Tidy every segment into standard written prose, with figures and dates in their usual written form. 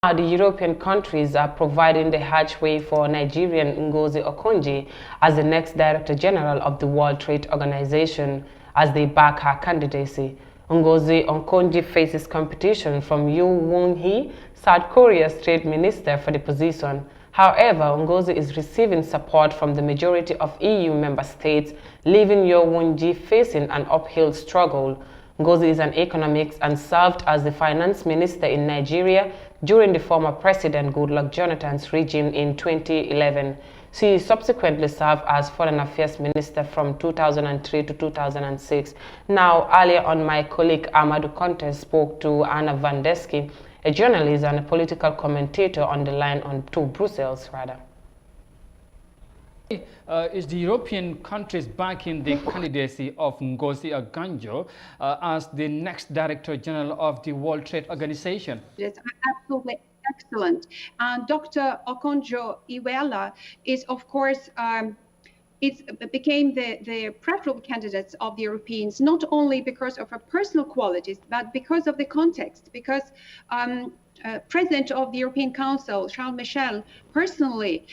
The European countries are providing the hatchway for Nigerian Ngozi Okonjo as the next Director General of the World Trade Organization as they back her candidacy. Ngozi Okonjo faces competition from Yoo Won-hee, South Korea's trade minister, for the position. However, Ngozi is receiving support from the majority of EU member states, leaving Yoo Won-hee facing an uphill struggle. Ngozi is an economist and served as the finance minister in Nigeria during the former President Goodluck Jonathan's regime in 2011. She subsequently served as Foreign Affairs Minister from 2003 to 2006. Now, earlier on, my colleague Amadou Conte spoke to Anna Van Desky, a journalist and a political commentator on the line to Brussels, rather. Is the European countries backing the candidacy of Ngozi Okonjo as the next Director General of the World Trade Organization? It's absolutely excellent. And Dr. Okonjo-Iweala is, of course, it became the preferable candidates of the Europeans, not only because of her personal qualities, but because of the context, because President of the European Council, Charles Michel, personally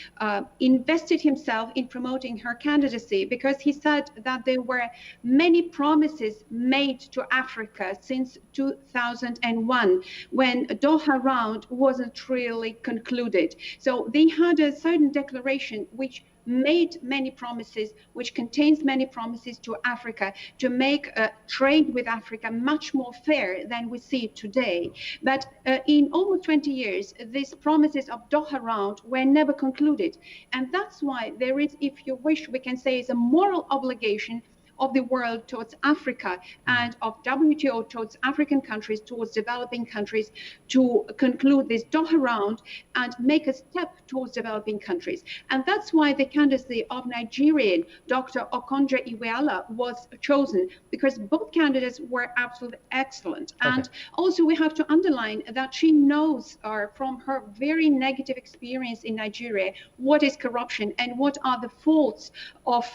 invested himself in promoting her candidacy because he said that there were many promises made to Africa since 2001 when Doha round wasn't really concluded. So they had a certain declaration which made many promises, which contains many promises to Africa to make trade with Africa much more fair than we see it today. But in almost 20 years, these promises of Doha round were never concluded. And that's why there is, if you wish, we can say is a moral obligation of the world towards Africa and of WTO towards African countries, towards developing countries, to conclude this Doha round and make a step towards developing countries. And that's why the candidacy of Nigerian Dr. Okonjo-Iweala was chosen, because both candidates were absolutely excellent. Okay. And also we have to underline that she knows from her very negative experience in Nigeria what is corruption and what are the faults of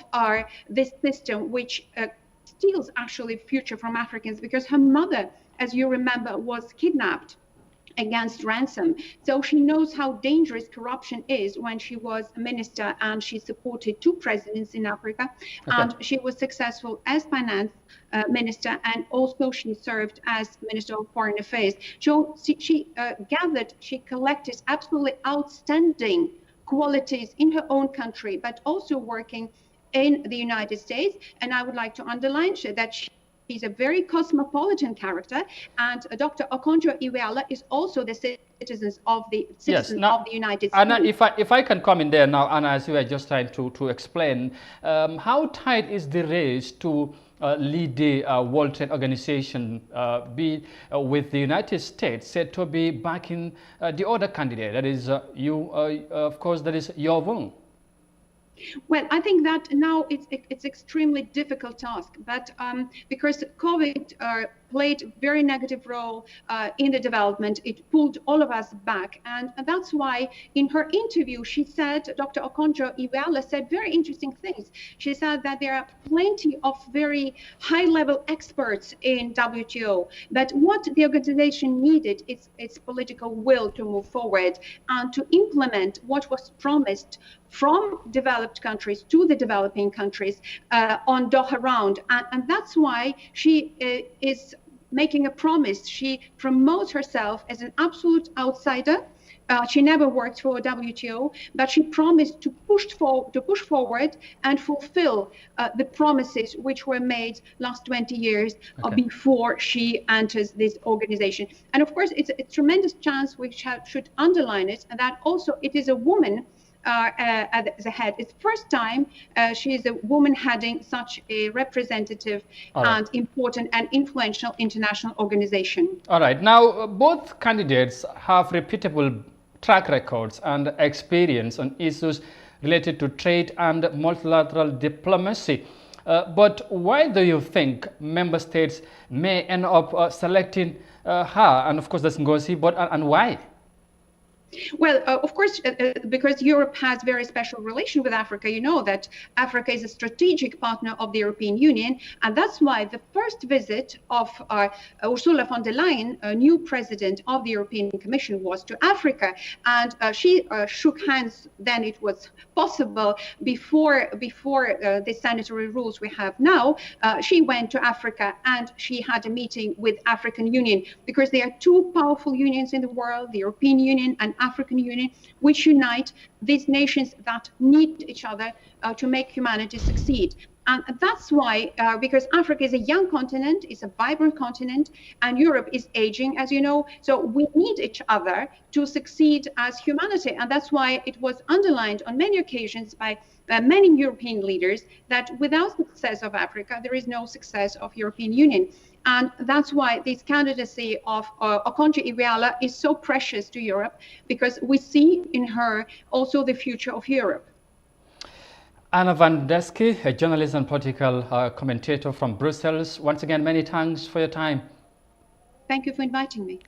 this system, which steals actually future from Africans, because her mother, as you remember, was kidnapped against ransom. So she knows how dangerous corruption is when she was a minister, and she supported two presidents in Africa. Okay. And she was successful as finance minister, and also she served as Minister of Foreign Affairs. So she collected absolutely outstanding qualities in her own country, but also working in the United States. And I would like to underline that she's a very cosmopolitan character, and Dr. Okonjo-Iweala is also the citizen of the United States. Anna, if I can come in there now, Anna, as you were just trying to explain, how tight is the race to lead the World Trade Organization, with the United States said to be backing the other candidate, that is of course, that is Yoo Won? Well, I think that now it's extremely difficult task, but because COVID played a very negative role in the development, it pulled all of us back. And that's why in her interview, she said, Dr. Okonjo-Iweala said very interesting things. She said that there are plenty of very high-level experts in WTO, but what the organization needed is its political will to move forward and to implement what was promised from developed countries to the developing countries on Doha round. And that's why she is making a promise. She promotes herself as an absolute outsider. She never worked for WTO, but she promised to push forward and fulfill the promises which were made last 20 years before she enters this organization. And of course, it's a tremendous chance, which should underline it, and that also it is a woman at the head. It's the first time she is a woman heading such a representative and important and influential international organization. All right. Now, both candidates have reputable track records and experience on issues related to trade and multilateral diplomacy. But why do you think member states may end up selecting her? And of course, that's Ngozi, but and why? Well, of course, because Europe has very special relation with Africa, you know that Africa is a strategic partner of the European Union, and that's why the first visit of Ursula von der Leyen, new president of the European Commission, was to Africa, and she shook hands. Then it was possible before the sanitary rules we have now. She went to Africa and she had a meeting with African Union, because there are two powerful unions in the world, the European Union and African Union, which unite these nations that need each other to make humanity succeed. And that's why, because Africa is a young continent, it's a vibrant continent, and Europe is aging, as you know, so we need each other to succeed as humanity. And that's why it was underlined on many occasions by many European leaders that without success of Africa, there is no success of European Union. And that's why this candidacy of Okonjo-Iweala is so precious to Europe, because we see in her also the future of Europe. Anna van Deske, a journalist and political commentator from Brussels. Once again, many thanks for your time. Thank you for inviting me.